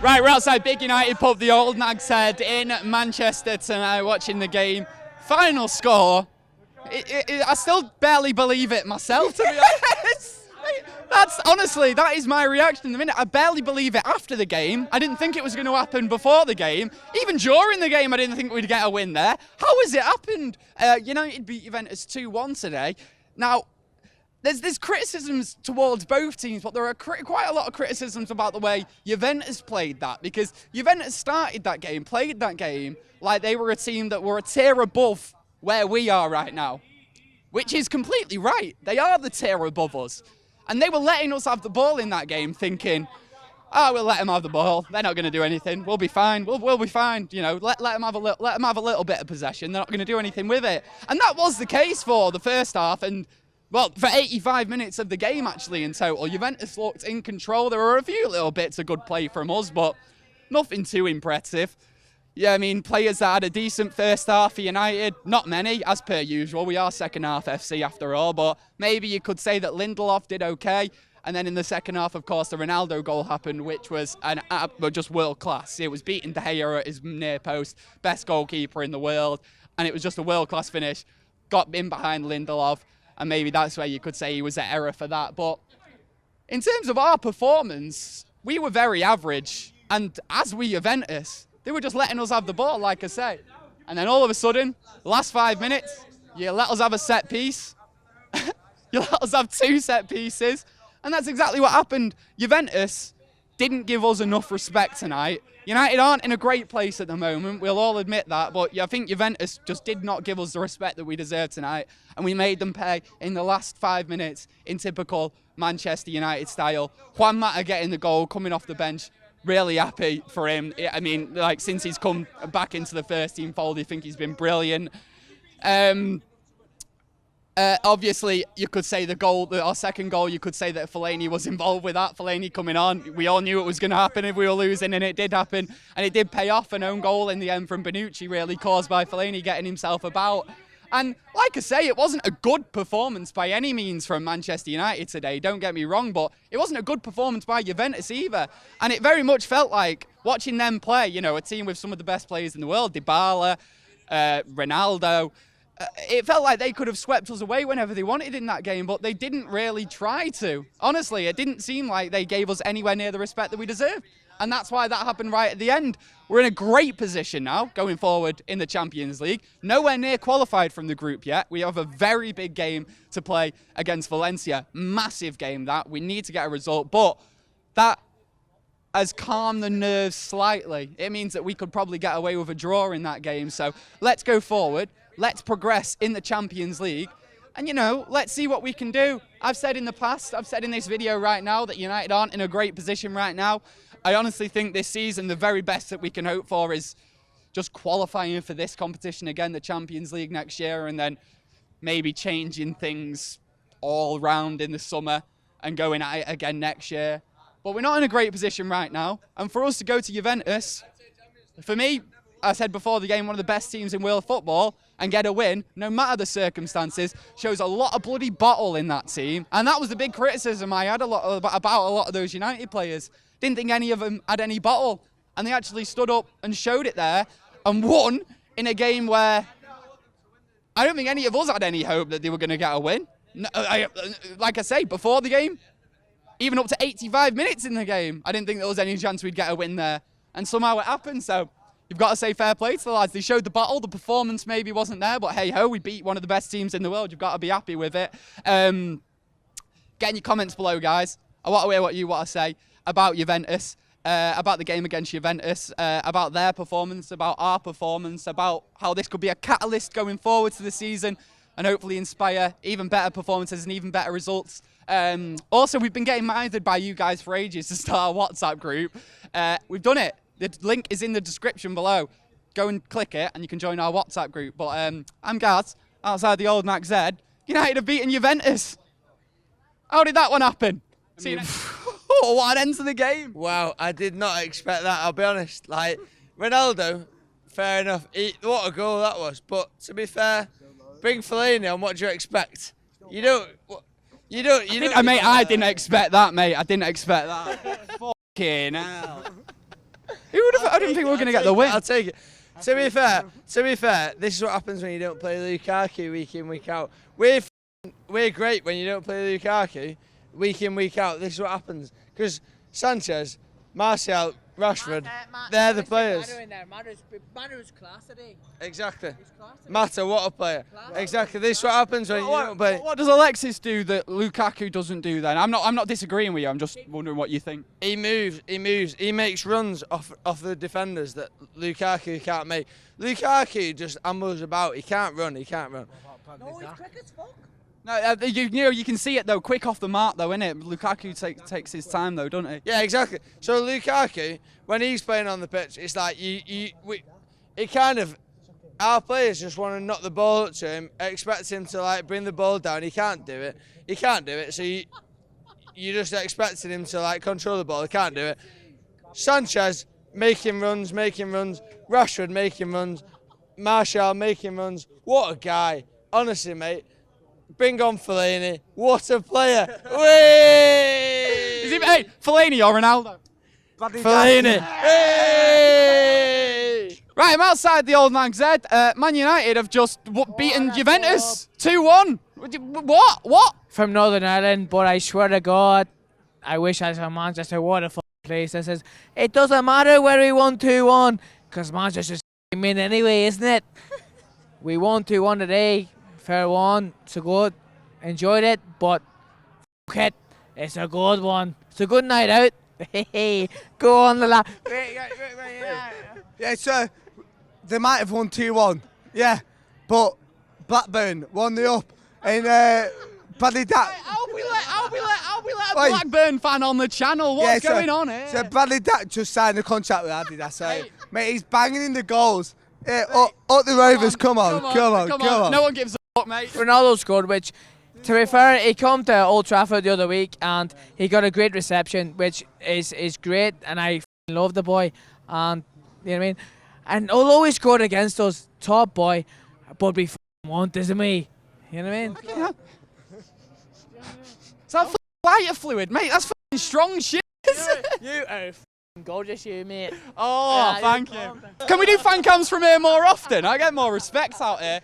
Right, we're outside Big United pub, the Old Nags Head in Manchester tonight, watching the game. Final score, I still barely believe it myself, to be honest. Honestly, that is my reaction in the minute. I barely believe it after the game. I didn't think it was going to happen before the game. Even during the game, I didn't think we'd get a win there. How has it happened? United beat Juventus 2-1 today. Now, there's criticisms towards both teams, but there are quite a lot of criticisms about the way Juventus played that, because Juventus started that game, played that game like they were a team that were a tier above where we are right now, which is completely right. They are the tier above us. And they were letting us have the ball in that game, thinking, oh, we'll let them have the ball. They're not going to do anything. We'll be fine. We'll be fine. You know, let them have a little bit of possession. They're not going to do anything with it. And that was the case for the first half. And well, for 85 minutes of the game, actually, in total, Juventus looked in control. There were a few little bits of good play from us, but nothing too impressive. Yeah, I mean, players that had a decent first half for United, not many, as per usual. We are second half FC after all, but maybe you could say that Lindelöf did okay. And then in the second half, of course, the Ronaldo goal happened, which was just world class. It was beating De Gea at his near post, best goalkeeper in the world, and it was just a world class finish. Got in behind Lindelöf. And maybe that's where you could say he was at error for that. But in terms of our performance, we were very average. And as we Juventus, they were just letting us have the ball, like I say. And then all of a sudden, the last 5 minutes, you let us have a set piece. You let us have 2 set pieces. And that's exactly what happened. Juventus didn't give us enough respect tonight. United aren't in a great place at the moment, we'll all admit that, but I think Juventus just did not give us the respect that we deserve tonight, and we made them pay in the last 5 minutes in typical Manchester United style. Juan Mata getting the goal, coming off the bench, really happy for him. I mean, like, since he's come back into the first team fold, I think he's been brilliant. Obviously, you could say our second goal, you could say that Fellaini was involved with that. Fellaini coming on, we all knew it was going to happen if we were losing, and it did happen. And it did pay off, an own goal in the end from Bonucci, really, caused by Fellaini getting himself about. And like I say, it wasn't a good performance by any means from Manchester United today, don't get me wrong, but it wasn't a good performance by Juventus either. And it very much felt like, watching them play, you know, a team with some of the best players in the world, Dybala, Ronaldo, it felt like they could have swept us away whenever they wanted in that game, but they didn't really try to. Honestly, it didn't seem like they gave us anywhere near the respect that we deserve. And that's why that happened right at the end. We're in a great position now, going forward in the Champions League. Nowhere near qualified from the group yet. We have a very big game to play against Valencia. Massive game that. We need to get a result, but that has calmed the nerves slightly. It means that we could probably get away with a draw in that game. So let's go forward. Let's progress in the Champions League. And, you know, let's see what we can do. I've said in the past, I've said in this video right now, that United aren't in a great position right now. I honestly think this season the very best that we can hope for is just qualifying for this competition again, the Champions League next year, and then maybe changing things all round in the summer and going at it again next year. But we're not in a great position right now. And for us to go to Juventus, for me, I said before the game, one of the best teams in world football, and get a win, no matter the circumstances, shows a lot of bloody bottle in that team. And that was the big criticism I had about a lot of those United players. Didn't think any of them had any bottle. And they actually stood up and showed it there and won in a game where I don't think any of us had any hope that they were going to get a win. No, like I say, before the game, even up to 85 minutes in the game, I didn't think there was any chance we'd get a win there. And somehow it happened, so you've got to say fair play to the lads. They showed the bottle. The performance maybe wasn't there, but hey-ho, we beat one of the best teams in the world. You've got to be happy with it. Get in your comments below, guys. I want to hear what you want to say about Juventus, about the game against Juventus, about their performance, about our performance, about how this could be a catalyst going forward to the season and hopefully inspire even better performances and even better results. Also, we've been getting minded by you guys for ages to start a WhatsApp group. We've done it. The link is in the description below. Go and click it and you can join our WhatsApp group. But I'm Gaz, outside the Old Nags Head. United have beaten Juventus. How did that one happen? See you next. Oh, what an end to the game. Wow, I did not expect that, I'll be honest. Like, Ronaldo, fair enough. What a goal that was. But to be fair, bring Fellaini on, what do you expect? You don't. Mate, I didn't expect that, mate. I didn't expect that. Fucking hell. Who would have? I didn't think we were going to get the win. I'll take it. To be fair, this is what happens when you don't play Lukaku week in, week out. We're great when you don't play Lukaku week in, week out. This is what happens. Because Sanchez, Martial, Rashford, they're the players. Matter's class today. Exactly. Mata, what a player. Exactly. This is what happens when you don't play. What does Alexis do that Lukaku doesn't do then? I'm not disagreeing with you. I'm just wondering what you think. He moves. He makes runs off the defenders that Lukaku can't make. Lukaku just ambles about. He can't run. No, he's quick as fuck. No, you can see it though, quick off the mark though, innit? Lukaku takes his time though, doesn't he? Yeah, exactly. So Lukaku, when he's playing on the pitch, it's like our players just want to knock the ball up to him, expect him to like bring the ball down. He can't do it. So you just expecting him to like control the ball. He can't do it. Sanchez making runs. Rashford making runs. Martial making runs. What a guy! Honestly, mate. Bring on Fellaini. What a player. Is it, hey, Fellaini or Ronaldo? Fellaini. Hey! Right, I'm outside the Old Nags Head. Man United have just beaten Juventus 2-1. What? From Northern Ireland, but I swear to God, I wish I was from Manchester. What a fucking place this is. It doesn't matter where we won 2-1, because Manchester's in anyway, isn't it? We won 2-1 today. Fair one, it's a good, enjoyed it, but f it, it's a good one. It's a good night out. Hey, go on, Lala. Yeah, so they might have won 2-1, yeah, but Blackburn 1-0 up, and Bradley Dack. How we let a Blackburn fan on the channel? What's going on here? So Bradley Dack just signed a contract with Adidas, right? Mate, he's banging in the goals. Yeah, up the Rovers, come on. No one gives a fuck, mate. Ronaldo scored, which, to be fair, he came to Old Trafford the other week and he got a great reception, which is great, and I love the boy. And you know what I mean. And although he scored against us, top boy, but we want, isn't we? You know what I mean? Is that lighter fluid, mate? That's fucking strong shit. You are gorgeous, you mate. Oh, thank you. Can we do fan cams from here more often? I get more respect out here.